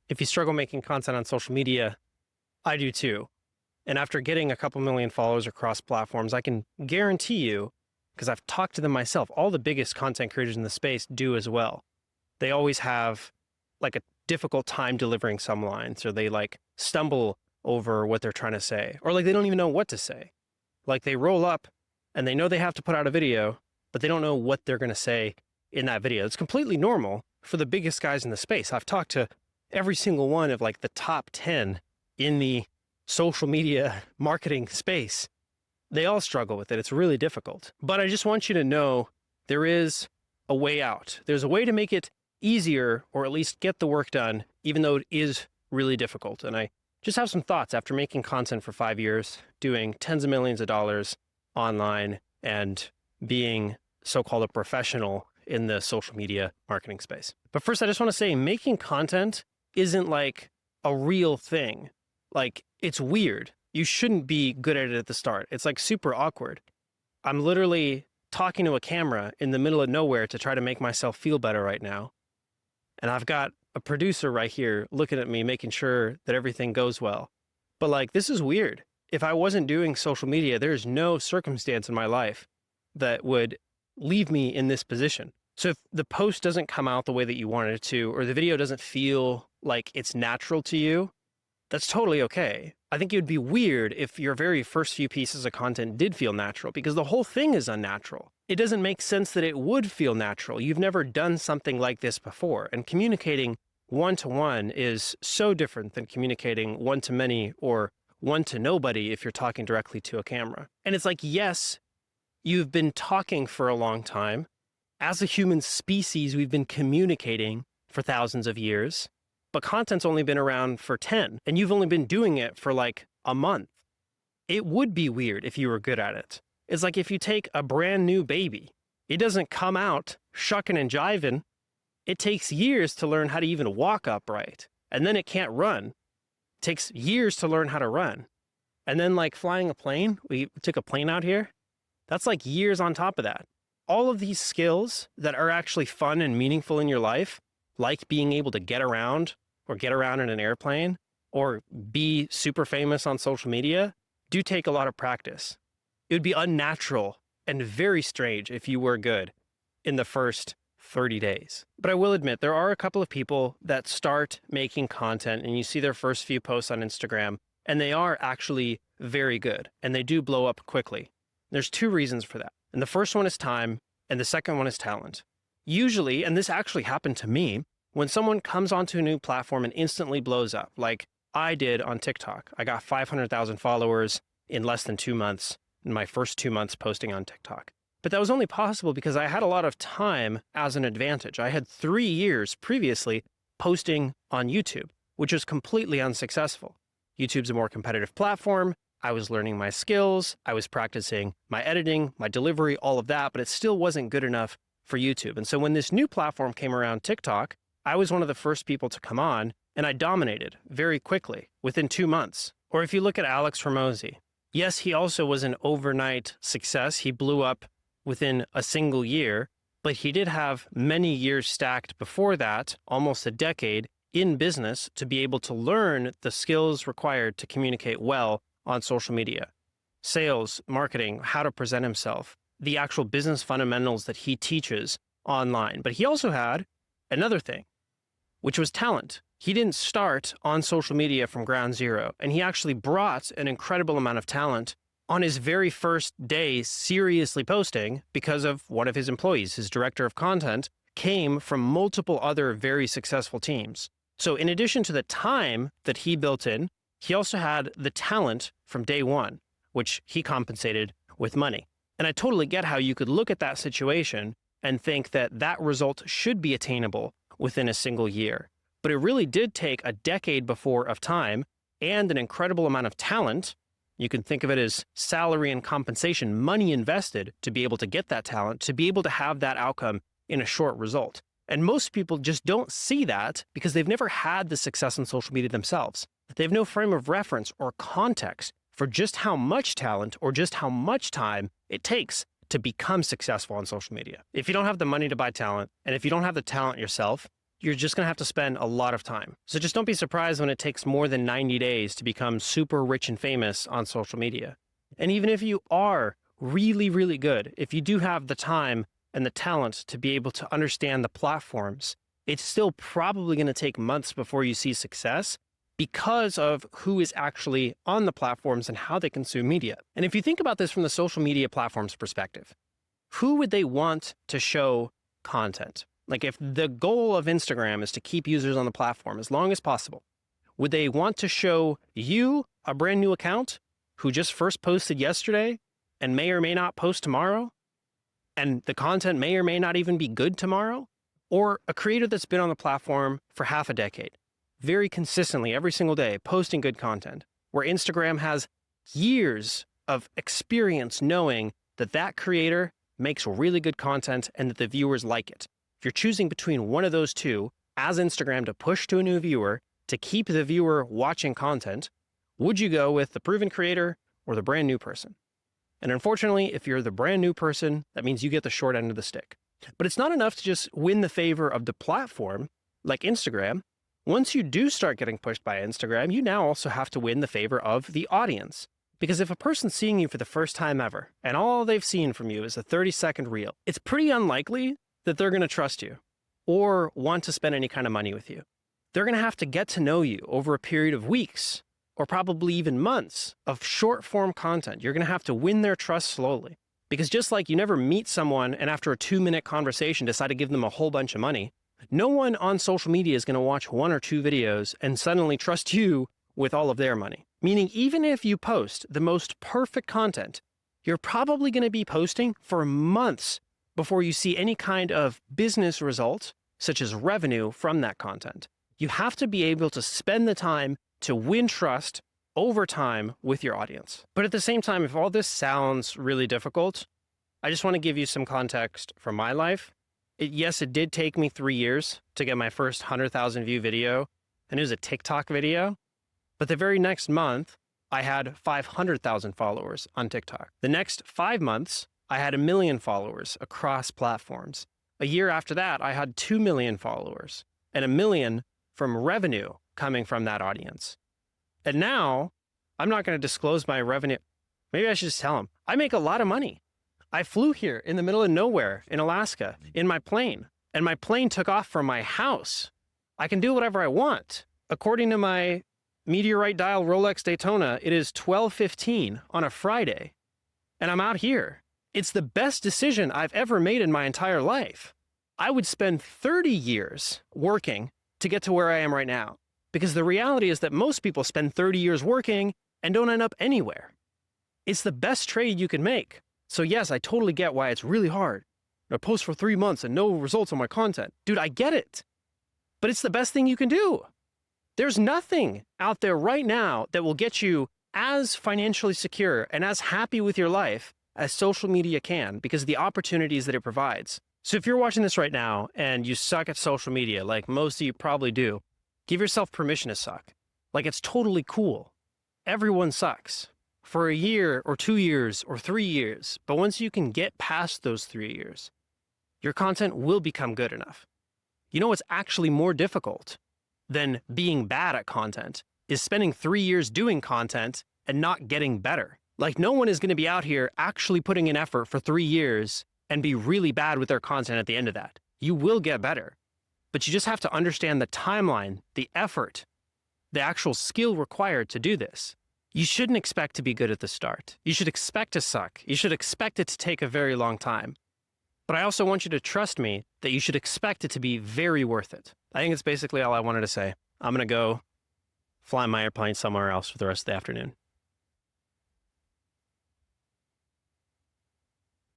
If you struggle making content on social media, I do too. And after getting a couple million followers across platforms, I can guarantee you, because I've talked to them myself, all the biggest content creators in the space do as well. They always have like a difficult time delivering some lines, or they like stumble over what they're trying to say, or like they don't even know what to say. Like they roll up and they know they have to put out a video, but they don't know what they're going to say in that video. It's completely normal for the biggest guys in the space. I've talked to every single one of like the top 10 in the social media marketing space. They all struggle with it. It's really difficult. But I just want you to know there is a way out. There's a way to make it easier, or at least get the work done, even though it is really difficult. And I just have some thoughts after making content for 5 years, doing tens of millions of dollars online, and being so-called a professional in the social media marketing space. But first, I just want to say making content isn't like a real thing. Like, it's weird. You shouldn't be good at it at the start. It's like super awkward. I'm literally talking to a camera in the middle of nowhere to try to make myself feel better right now. And I've got a producer right here looking at me, making sure that everything goes well. But like, this is weird. If I wasn't doing social media, there's no circumstance in my life that would leave me in this position. So if the post doesn't come out the way that you wanted it to, or the video doesn't feel like it's natural to you, that's totally okay. I think it would be weird if your very first few pieces of content did feel natural, because the whole thing is unnatural. It doesn't make sense that it would feel natural. You've never done something like this before, and communicating one-to-one is so different than communicating one-to-many or one-to-nobody if you're talking directly to a camera. And it's like, yes, you've been talking for a long time. As a human species, we've been communicating for thousands of years, but content's only been around for 10, and you've only been doing it for like a month. It would be weird if you were good at it. It's like if you take a brand new baby, it doesn't come out shucking and jiving. It takes years to learn how to even walk upright, and then it can't run. It takes years to learn how to run. And then like flying a plane, we took a plane out here, that's like years on top of that. All of these skills that are actually fun and meaningful in your life, like being able to get around or get around in an airplane or be super famous on social media, do take a lot of practice. It would be unnatural and very strange if you were good in the first 30 days. But I will admit, there are a couple of people that start making content and you see their first few posts on Instagram, and they are actually very good and they do blow up quickly. There's two reasons for that. And the first one is time, and the second one is talent. Usually, and this actually happened to me, when someone comes onto a new platform and instantly blows up, like I did on TikTok. I got 500,000 followers in less than 2 months, in my first 2 months posting on TikTok. But that was only possible because I had a lot of time as an advantage. I had 3 years previously posting on YouTube, which was completely unsuccessful. YouTube's a more competitive platform. I was learning my skills. I was practicing my editing, my delivery, all of that, but it still wasn't good enough for YouTube. And so when this new platform came around, TikTok, I was one of the first people to come on, and I dominated very quickly within 2 months. Or if you look at Alex Hormozi, yes, he also was an overnight success. He blew up within a single year, but he did have many years stacked before that, almost a decade in business, to be able to learn the skills required to communicate well on social media. Sales, marketing, how to present himself, the actual business fundamentals that he teaches online. But he also had another thing, which was talent. He didn't start on social media from ground zero, and he actually brought an incredible amount of talent on his very first day seriously posting because of one of his employees. His director of content came from multiple other very successful teams. So in addition to the time that he built in, he also had the talent from day one, which he compensated with money. And I totally get how you could look at that situation and think that that result should be attainable within a single year. But it really did take a decade before of time and an incredible amount of talent. You can think of it as salary and compensation, money invested to be able to get that talent, to be able to have that outcome in a short result. And most people just don't see that because they've never had the success on social media themselves. They have no frame of reference or context for just how much talent or just how much time it takes to become successful on social media. If you don't have the money to buy talent, and if you don't have the talent yourself, you're just going to have to spend a lot of time. So just don't be surprised when it takes more than 90 days to become super rich and famous on social media. And even if you are really, really good, if you do have the time and the talent to be able to understand the platforms, it's still probably going to take months before you see success because of who is actually on the platforms and how they consume media. And if you think about this from the social media platforms perspective, who would they want to show content? Like if the goal of Instagram is to keep users on the platform as long as possible, would they want to show you a brand new account who just first posted yesterday and may or may not post tomorrow? And the content may or may not even be good tomorrow? Or a creator that's been on the platform for half a decade, very consistently every single day, posting good content, where Instagram has years of experience knowing that that creator makes really good content and that the viewers like it. If you're choosing between one of those two as Instagram to push to a new viewer, to keep the viewer watching content, would you go with the proven creator or the brand new person? And unfortunately, if you're the brand new person, that means you get the short end of the stick. But it's not enough to just win the favor of the platform like Instagram. Once you do start getting pushed by Instagram, you now also have to win the favor of the audience. Because if a person's seeing you for the first time ever, and all they've seen from you is a 30-second reel, it's pretty unlikely that they're going to trust you or want to spend any kind of money with you. They're going to have to get to know you over a period of weeks or probably even months of short form content. You're going to have to win their trust slowly. Because just like you never meet someone and after a 2-minute conversation decide to give them a whole bunch of money, no one on social media is going to watch 1 or 2 videos and suddenly trust you with all of their money. Meaning even if you post the most perfect content, you're probably going to be posting for months before you see any kind of business result, such as revenue from that content. You have to be able to spend the time to win trust over time with your audience. But at the same time, if all this sounds really difficult, I just want to give you some context from my life. Yes, it did take me 3 years to get my first 100,000 view video, and it was a TikTok video. But the very next month, I had 500,000 followers on TikTok. The next 5 months, I had 1 million followers across platforms. A year after that, I had 2 million followers and 1 million from revenue coming from that audience. And now, I'm not going to disclose my revenue. Maybe I should just tell them, I make a lot of money. I flew here in the middle of nowhere in Alaska in my plane, and my plane took off from my house. I can do whatever I want. According to my Meteorite Dial Rolex Daytona, it is 12:15 on a Friday, and I'm out here. It's the best decision I've ever made in my entire life. I would spend 30 years working to get to where I am right now, because the reality is that most people spend 30 years working and don't end up anywhere. It's the best trade you can make. So yes, I totally get why it's really hard. I post for 3 months and no results on my content. Dude, I get it. But it's the best thing you can do. There's nothing out there right now that will get you as financially secure and as happy with your life as social media can, because of the opportunities that it provides. So if you're watching this right now and you suck at social media, like most of you probably do, give yourself permission to suck. Like, it's totally cool. Everyone sucks for a year or 2 years or 3 years. But once you can get past those 3 years, your content will become good enough. You know what's actually more difficult than being bad at content is spending 3 years doing content and not getting better. Like, no one is going to be out here actually putting in effort for 3 years and be really bad with their content at the end of that. You will get better, but you just have to understand the timeline, the effort, the actual skill required to do this. You shouldn't expect to be good at the start. You should expect to suck. You should expect it to take a very long time. But I also want you to trust me that you should expect it to be very worth it. I think it's basically all I wanted to say. I'm going to go fly my airplane somewhere else for the rest of the afternoon.